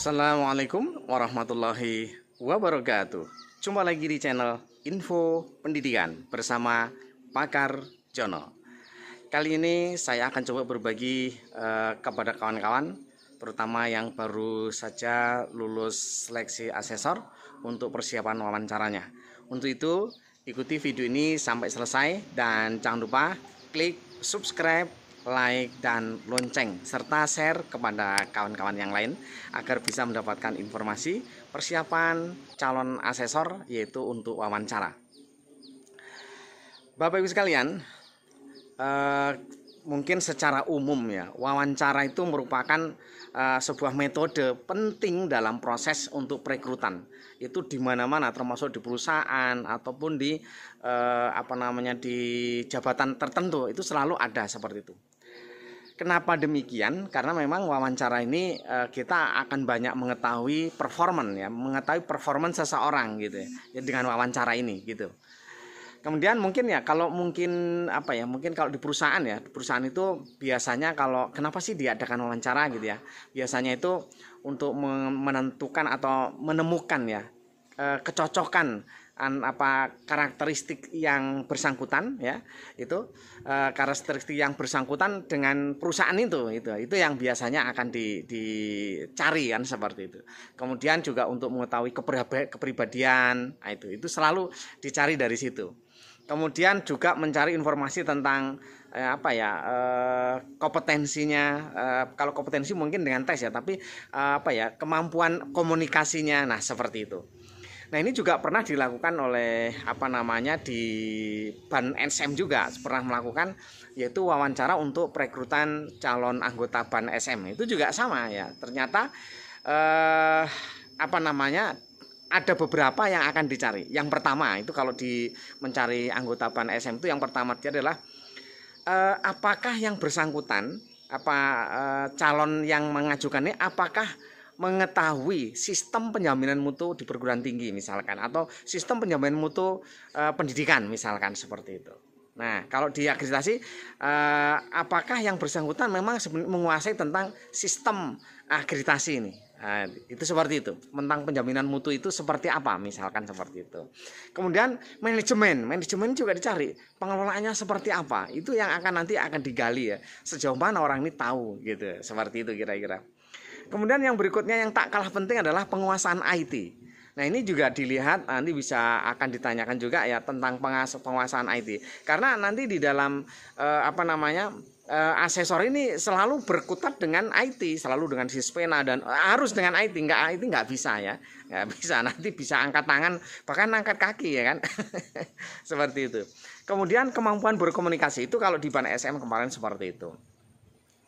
Assalamualaikum warahmatullahi wabarakatuh. Jumpa lagi di channel Info Pendidikan bersama Pakar Jono. Kali ini saya akan coba berbagi kepada kawan-kawan, terutama yang baru saja lulus seleksi asesor untuk persiapan wawancaranya. Untuk itu, ikuti video ini sampai selesai dan jangan lupa klik subscribe, like, dan lonceng, serta share kepada kawan-kawan yang lain agar bisa mendapatkan informasi persiapan calon asesor, yaitu untuk wawancara. Bapak Ibu sekalian, mungkin secara umum ya, wawancara itu merupakan sebuah metode penting dalam proses untuk perekrutan. Itu di mana-mana, termasuk di perusahaan ataupun di di jabatan tertentu, itu selalu ada seperti itu. Kenapa demikian? Karena memang wawancara ini kita akan banyak mengetahui performance seseorang gitu ya, dengan wawancara ini gitu. Kemudian mungkin kalau di perusahaan itu biasanya kenapa sih diadakan wawancara gitu ya? Biasanya itu untuk menentukan atau menemukan kecocokan karakteristik yang bersangkutan karakteristik yang bersangkutan dengan perusahaan itu yang biasanya akan dicari kan, seperti itu. Kemudian juga untuk mengetahui kepribadian, itu selalu dicari dari situ. Kemudian juga mencari informasi tentang kompetensinya. Kalau kompetensi mungkin dengan tes ya, tapi kemampuan komunikasinya, nah seperti itu. Nah, ini juga pernah dilakukan oleh di BAN SM juga pernah melakukan, yaitu wawancara untuk perekrutan calon anggota BAN SM. Itu juga sama ya. Ternyata ada beberapa yang akan dicari. Yang pertama itu kalau mencari anggota BAN SM itu yang pertama dia adalah apakah yang bersangkutan calon yang mengajukan ini apakah mengetahui sistem penjaminan mutu di perguruan tinggi misalkan, atau sistem penjaminan mutu pendidikan misalkan, seperti itu. Nah, kalau di akreditasi apakah yang bersangkutan memang menguasai tentang sistem akreditasi ini. Nah, itu seperti itu. Tentang penjaminan mutu itu seperti apa misalkan, seperti itu. Kemudian manajemen juga dicari. Pengelolaannya seperti apa? Itu yang nanti akan digali ya. Sejauh mana orang ini tahu gitu. Seperti itu kira-kira. Kemudian yang berikutnya yang tak kalah penting adalah penguasaan IT. Nah, ini juga dilihat, nanti akan ditanyakan juga ya tentang penguasaan IT. Karena nanti di dalam asesor ini selalu berkutat dengan IT, selalu dengan Sispena, dan harus dengan IT. IT nggak bisa ya. Nggak bisa, nanti bisa angkat tangan, bahkan angkat kaki ya kan. Seperti itu. Kemudian kemampuan berkomunikasi itu kalau di BAN SM kemarin seperti itu.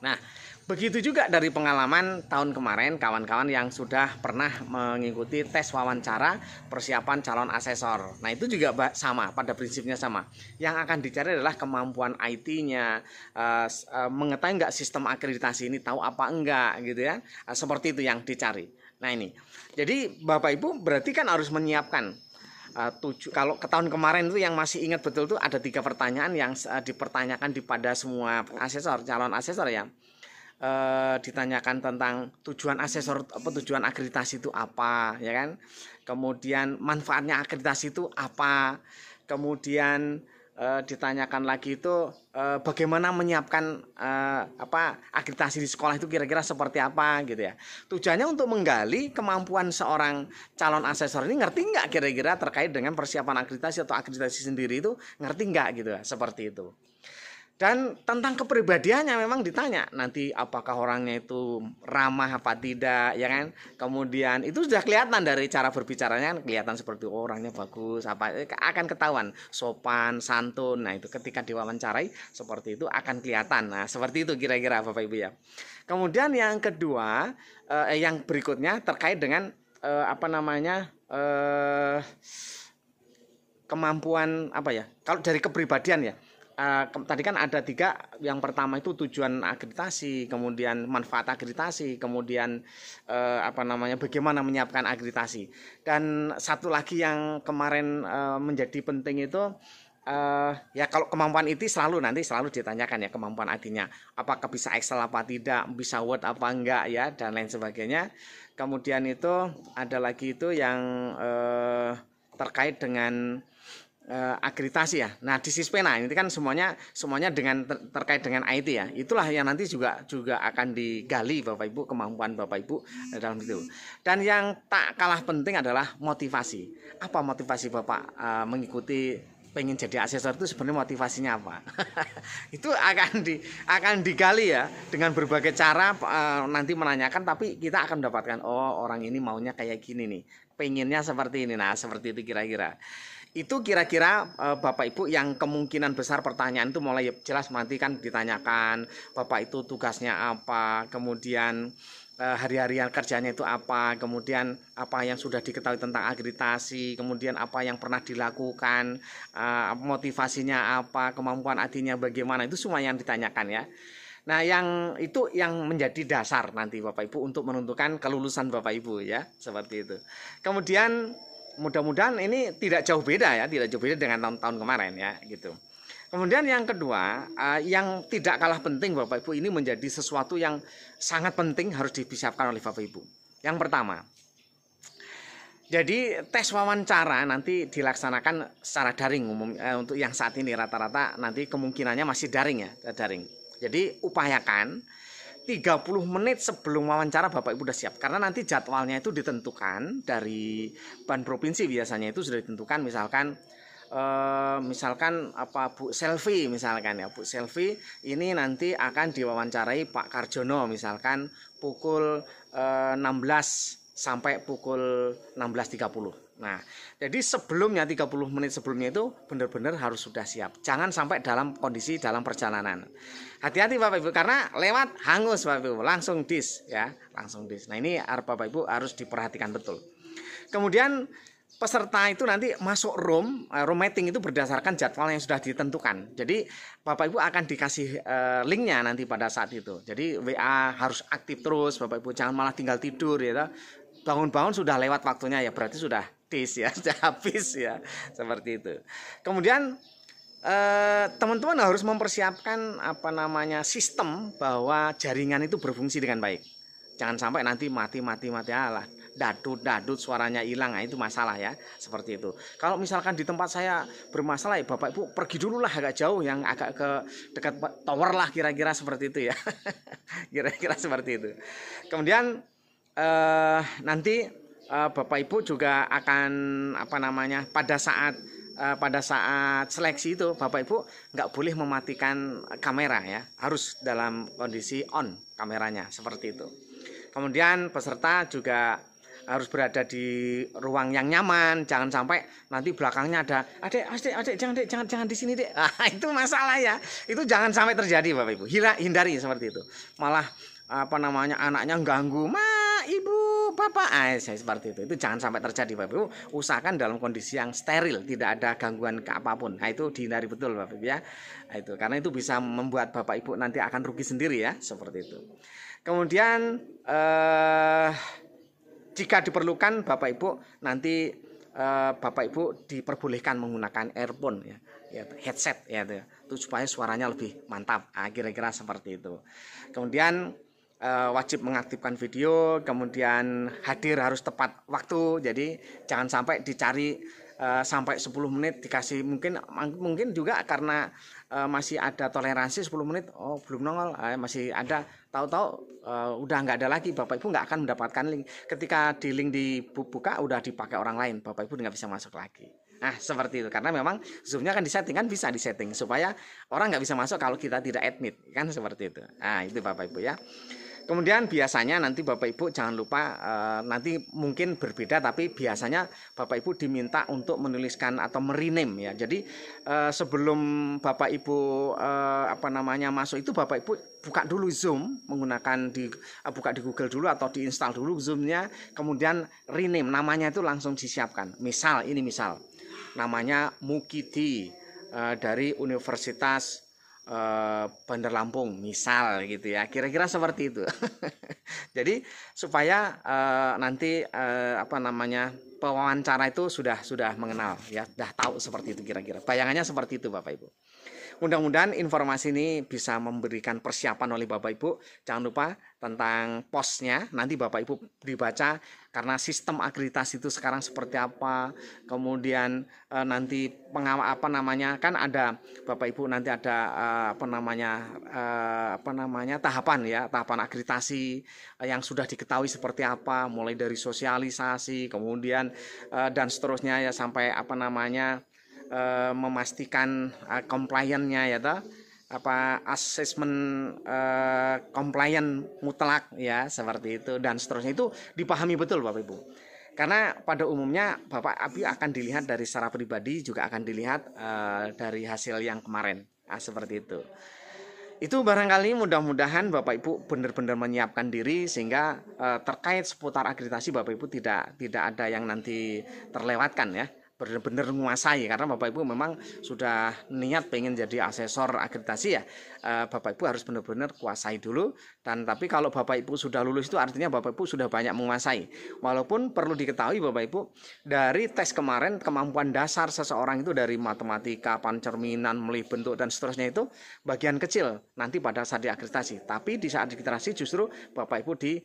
Nah, begitu juga dari pengalaman tahun kemarin kawan-kawan yang sudah pernah mengikuti tes wawancara persiapan calon asesor. Nah, itu juga sama, pada prinsipnya sama. Yang akan dicari adalah kemampuan IT-nya, mengetahui nggak sistem akreditasi ini, tahu apa enggak gitu ya. Seperti itu yang dicari. Nah, ini. Jadi Bapak Ibu berarti kan harus menyiapkan kalau ke tahun kemarin itu yang masih ingat betul tuh ada 3 pertanyaan yang dipertanyakan pada semua calon asesor ya. Ditanyakan tentang tujuan asesor, tujuan akreditasi itu apa ya kan, kemudian manfaatnya akreditasi itu apa, kemudian ditanyakan lagi itu bagaimana menyiapkan akreditasi di sekolah itu kira-kira seperti apa gitu ya. Tujuannya untuk menggali kemampuan seorang calon asesor ini, ngerti nggak kira-kira terkait dengan persiapan akreditasi atau akreditasi sendiri itu, ngerti nggak gitu ya, seperti itu. Dan tentang kepribadiannya memang ditanya nanti, apakah orangnya itu ramah apa tidak ya kan. Kemudian itu sudah kelihatan dari cara berbicaranya, kelihatan seperti orangnya bagus, akan ketahuan sopan santun. Nah, itu ketika diwawancarai seperti itu akan kelihatan. Nah, seperti itu kira-kira Bapak Ibu ya. Kemudian yang kedua, yang berikutnya terkait dengan kemampuan kalau dari kepribadian ya. Tadi kan ada 3, yang pertama itu tujuan akreditasi, kemudian manfaat akreditasi, kemudian bagaimana menyiapkan akreditasi. Dan satu lagi yang kemarin menjadi penting itu ya kalau kemampuan IT selalu ditanyakan ya, kemampuan IT-nya apakah bisa Excel apa tidak, bisa Word apa enggak ya, dan lain sebagainya. Kemudian itu ada lagi itu yang terkait dengan akreditasi ya. Nah di Sispena ini kan semuanya dengan terkait dengan IT ya. Itulah yang nanti juga akan digali Bapak Ibu, kemampuan Bapak Ibu dalam itu. Dan yang tak kalah penting adalah motivasi. Apa motivasi Bapak mengikuti pengen jadi asesor itu, sebenarnya motivasinya apa? Itu akan digali ya dengan berbagai cara, nanti menanyakan, tapi kita akan mendapatkan oh orang ini maunya kayak gini nih, pengennya seperti ini. Nah seperti itu kira-kira. Itu kira-kira Bapak Ibu yang kemungkinan besar pertanyaan itu mulai jelas nanti kan ditanyakan Bapak itu tugasnya apa, kemudian hari-harian kerjanya itu apa, kemudian apa yang sudah diketahui tentang akreditasi, kemudian apa yang pernah dilakukan, motivasinya apa, kemampuan IT-nya bagaimana, itu semua yang ditanyakan ya. Nah yang itu yang menjadi dasar nanti Bapak Ibu untuk menentukan kelulusan Bapak Ibu ya, seperti itu. Kemudian mudah-mudahan ini tidak jauh beda dengan tahun-tahun kemarin ya gitu. Kemudian yang kedua, yang tidak kalah penting Bapak Ibu, ini menjadi sesuatu yang sangat penting harus dipersiapkan oleh Bapak Ibu. Yang pertama, jadi tes wawancara nanti dilaksanakan secara daring untuk yang saat ini rata-rata nanti kemungkinannya masih daring ya, daring. Jadi upayakan 30 menit sebelum wawancara Bapak Ibu sudah siap, karena nanti jadwalnya itu ditentukan dari ban provinsi, biasanya itu sudah ditentukan, misalkan apa Bu Selvi misalkan ya, Bu Selvi ini nanti akan diwawancarai Pak Karjono misalkan pukul 16 sampai pukul 16.30. Nah, jadi sebelumnya 30 menit sebelumnya itu benar-benar harus sudah siap. Jangan sampai dalam kondisi dalam perjalanan. Hati-hati Bapak Ibu, karena lewat hangus Bapak Ibu, langsung dis ya, langsung dis. Nah, ini Bapak Ibu harus diperhatikan betul. Kemudian peserta itu nanti masuk room meeting itu berdasarkan jadwal yang sudah ditentukan. Jadi Bapak Ibu akan dikasih linknya nanti pada saat itu. Jadi WA harus aktif terus Bapak Ibu, jangan malah tinggal tidur ya. Bangun-bangun sudah lewat waktunya ya, berarti sudah dis ya, sudah habis ya, seperti itu. Kemudian teman-teman harus mempersiapkan sistem bahwa jaringan itu berfungsi dengan baik. Jangan sampai nanti mati alah, dadut suaranya hilang, nah itu masalah ya, seperti itu. Kalau misalkan di tempat saya bermasalah ya Bapak Ibu pergi dulu lah agak jauh, yang agak ke dekat tower lah, kira-kira seperti itu ya. Kira-kira seperti itu. Kemudian nanti Bapak Ibu juga akan pada saat seleksi itu Bapak Ibu nggak boleh mematikan kamera ya, harus dalam kondisi on kameranya, seperti itu. Kemudian peserta juga harus berada di ruang yang nyaman, jangan sampai nanti belakangnya ada adik jangan di sini dek. Nah, itu masalah ya, itu jangan sampai terjadi Bapak Ibu, hindari seperti itu. Malah anaknya ganggu, ibu bapak, seperti itu jangan sampai terjadi Bapak Ibu. Usahakan dalam kondisi yang steril, tidak ada gangguan ke apapun. Nah itu dihindari betul Bapak Ibu ya. Nah, itu karena itu bisa membuat Bapak Ibu nanti akan rugi sendiri ya, seperti itu. Kemudian jika diperlukan Bapak Ibu nanti Bapak Ibu diperbolehkan menggunakan earphone ya, headset ya, itu supaya suaranya lebih mantap. Nah, kira-kira seperti itu. Kemudian wajib mengaktifkan video, kemudian hadir harus tepat waktu. Jadi jangan sampai dicari sampai 10 menit dikasih, mungkin juga karena masih ada toleransi 10 menit, oh belum nongol, masih ada, tahu-tahu udah nggak ada lagi, Bapak Ibu nggak akan mendapatkan link. Ketika di link dibuka udah dipakai orang lain, Bapak Ibu nggak bisa masuk lagi. Nah seperti itu, karena memang zoomnya kan bisa disetting supaya orang nggak bisa masuk kalau kita tidak admit, kan seperti itu. Nah itu Bapak Ibu ya. Kemudian biasanya nanti Bapak Ibu jangan lupa, nanti mungkin berbeda, tapi biasanya Bapak Ibu diminta untuk menuliskan atau merename ya. Jadi sebelum Bapak Ibu masuk itu, Bapak Ibu buka dulu Zoom menggunakan buka di Google dulu atau diinstal dulu Zoom-nya, kemudian rename, namanya itu langsung disiapkan. Misal namanya Mukidi dari Universitas Bandar Lampung misal gitu ya, kira-kira seperti itu. Jadi supaya nanti pewawancara itu sudah mengenal ya, sudah tahu seperti itu kira-kira. Bayangannya seperti itu Bapak Ibu. Mudah-mudahan informasi ini bisa memberikan persiapan oleh Bapak Ibu. Jangan lupa tentang posnya nanti Bapak Ibu dibaca, karena sistem akreditasi itu sekarang seperti apa. Kemudian nanti kan ada Bapak Ibu nanti ada tahapan ya, tahapan akreditasi yang sudah diketahui seperti apa, mulai dari sosialisasi, kemudian dan seterusnya ya, sampai memastikan compliance-nya ya toh, asesmen compliant mutlak ya, seperti itu dan seterusnya. Itu dipahami betul Bapak Ibu, karena pada umumnya Bapak Abi akan dilihat dari secara pribadi, juga akan dilihat dari hasil yang kemarin, seperti itu. Itu barangkali mudah-mudahan Bapak Ibu benar-benar menyiapkan diri, sehingga terkait seputar akreditasi Bapak Ibu tidak ada yang nanti terlewatkan ya, benar-benar menguasai. Karena Bapak Ibu memang sudah niat pengen jadi asesor akreditasi ya, Bapak Ibu harus benar-benar kuasai dulu. Dan tapi kalau Bapak Ibu sudah lulus itu artinya Bapak Ibu sudah banyak menguasai. Walaupun perlu diketahui Bapak Ibu, dari tes kemarin kemampuan dasar seseorang itu dari matematika, pancerminan, melihat bentuk dan seterusnya itu bagian kecil nanti pada saat diakreditasi. Tapi di saat akreditasi justru Bapak Ibu di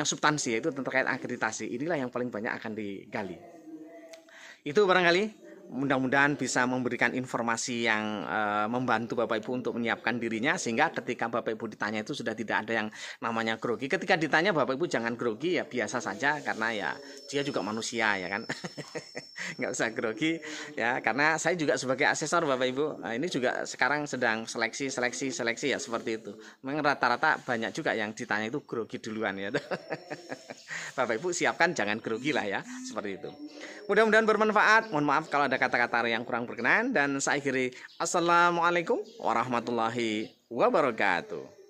substansi, yaitu terkait akreditasi. Inilah yang paling banyak akan digali. Itu barangkali mudah-mudahan bisa memberikan informasi yang membantu Bapak Ibu untuk menyiapkan dirinya, sehingga ketika Bapak Ibu ditanya itu sudah tidak ada yang namanya grogi. Ketika ditanya Bapak Ibu jangan grogi ya, biasa saja, karena ya dia juga manusia ya kan. Nggak usah grogi ya, karena saya juga sebagai asesor Bapak Ibu, ini juga sekarang sedang seleksi ya, seperti itu. Memang rata-rata banyak juga yang ditanya itu grogi duluan ya. Bapak Ibu siapkan, jangan grogi lah ya, seperti itu. Mudah-mudahan bermanfaat. Mohon maaf kalau ada kata-kata yang kurang berkenan, dan saya akhiri. Assalamualaikum warahmatullahi wabarakatuh.